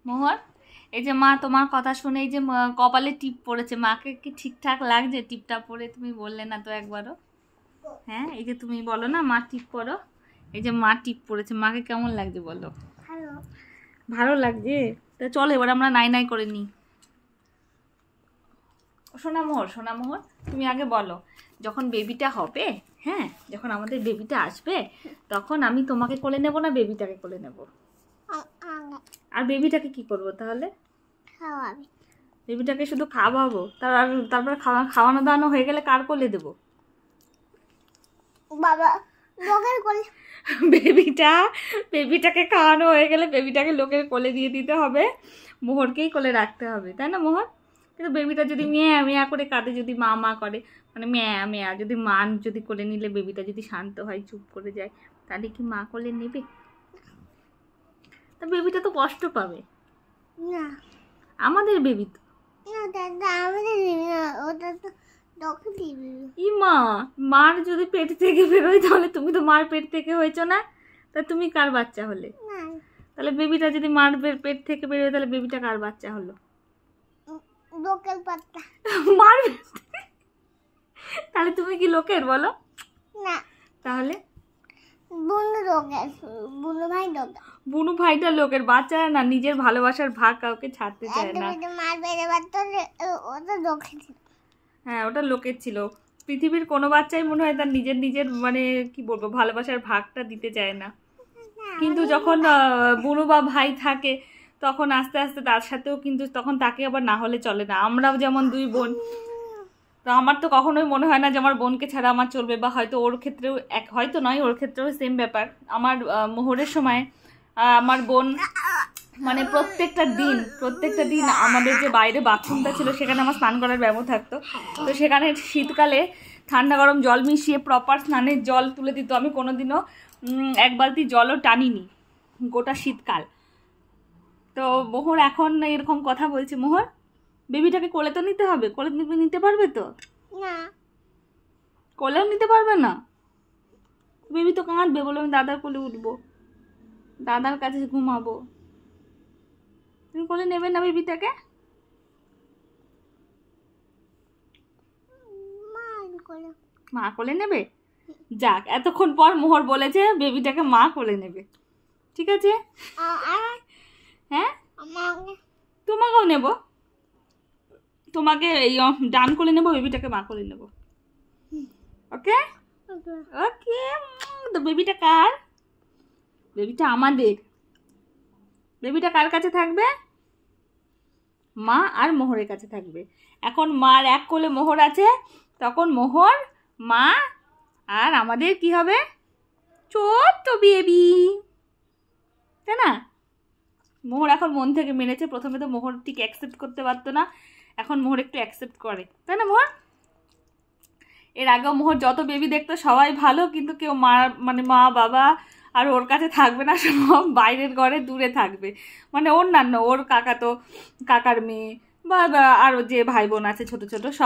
মোহর, এই যে মা তোমার কথা শুনে এই যে কপালে টিপ পড়েছে, মাকে কি ঠিকঠাক লাগছে টিপটা পরে? তুমি বললে না তো একবারও। হ্যাঁ, এই যে তুমি বলো না মা টিপ পরো, এই যে মা টিপ পড়েছে, মাকে কেমন লাগছে বলো? ভালো লাগছে। তা চলো এবার আমরা নাই নাই করে নিই। সোনামোহর, সোনামোহর, তুমি আগে বলো, যখন বেবিটা হবে, হ্যাঁ, যখন আমাদের বেবিটা আসবে, তখন আমি তোমাকে কোলে নেব না বেবিটাকে কোলে নেব? আর বেবিটাকে কি করব তাহলে? বেবিটাকে শুধু খাওয়াবো, তারপর খাওয়ানো দাওয়ানো হয়ে গেলে কার কোলে দেবো? বাবা লোকের কোলে। বেবিটাকে খাওয়ানো হয়ে গেলে বেবিটাকে লোকের কোলে দিয়ে দিতে হবে, মোহরকেই কোলে রাখতে হবে, তাই না মোহর? কিন্তু বেবিটা যদি মেয়া মেয়া করে কাঁদে, যদি মা মা করে, মানে মেয়া মেয়া, যদি মা যদি কোলে নিলে বেবিটা যদি শান্ত হয়, চুপ করে যায়, তাহলে কি মা কোলে নেবে? তা বেবিটা তো কষ্ট পাবে। না, আমাদের বেবি তো। ইমা, মার যদি পেট থেকে বেরোয় তাহলে তুমি তো মার পেট থেকে হয়েছো না, তা তুমি কার বাচ্চা হলে? তাহলে বেবিটা যদি মার পেট থেকে বেরোয় তাহলে বেবিটা কার বাচ্চা হলো? লোকের বাচ্চা। মার তাহলে তুমি কি লোকের বলো? না, তাহলে বুনু ভাই লোকের। বুনু ভাইটা লোকের, বাচ্চারা না নিজের ভালোবাসার ভাগ কাউকে ছাড়তে চায় না। হ্যাঁ, ওটা লোকের ছিল। পৃথিবীর কোনো বাচ্চাই মনে হয় তার নিজের মানে কি বলবো ভালোবাসার ভাগটা দিতে চায় না। কিন্তু যখন বুনু বা ভাই থাকে তখন আস্তে আস্তে তার সাথেও কিন্তু তখন তাকে আবার না হলে চলে না। আমরাও যেমন দুই বোন, তো আমার তো কখনোই মনে হয় না যে আমার বোনকে ছাড়া আমার চলবে, বা হয়তো ওর ক্ষেত্রেও হয়তো নয়, ওর ক্ষেত্রেও সেম ব্যাপার। আমার মোহরের সময় আমার বোন মানে প্রত্যেকটা দিন আমাদের যে বাইরে বাথরুমটা ছিল সেখানে আমার স্নান করার ব্যবস্থা থাকতো, তো সেখানে শীতকালে ঠান্ডা গরম জল মিশিয়ে প্রপার স্নানের জল তুলে দিত। আমি কোনোদিনও এক বালতি জলও টানিনি গোটা শীতকাল। তো মোহর এখন এরকম কথা বলছে, মোহর বেবিটাকে কোলে তো নিতে হবে, কোলে নিতে পারবে তো? না, কোলেও নিতে পারবে না, বেবি তো কাঁদবে, বলে আমি দাদার কোলে উঠবো, দাদার কাছে ঘুমাবো। তুমি কোলে নেবে না বেবিটাকে? মা কোলে নেবে? যাক, এতক্ষণ পর মোহর বলেছে বেবিটাকে মা কোলে নেবে। ঠিক আছে, হ্যাঁ তোমাকেও নেব, তোমাকে এই ডান কোলে নেবো, বেবিটাকে মা কোলে নেবো। ওকে ওকে। তো বেবিটা কার? বেবিটা আমাদের। বেবিটা কার কাছে থাকবে? মা আর মোহরের কাছে থাকবে। এখন মার এক কোলে মোহর আছে, তখন মোহর, মা আর আমাদের কি হবে? ছোট্ট বেবি, তাই না? মোহর এখন মন থেকে মেনেছে। প্রথমে তো মোহর ঠিক অ্যাকসেপ্ট করতে পারতো না, এখন মোহর একটু অ্যাকসেপ্ট করে, তাই না মোহর? এর আগেও মোহর যত বেবি দেখতো সবাই ভালো, কিন্তু কেউ মানে মা বাবা আর ওর কাছে থাকবে না, সব বাইরের ঘরে দূরে থাকবে। মানে অন্যান্য ওর কাকার মেয়ে বা আরও যে ভাই বোন আছে ছোট ছোট সব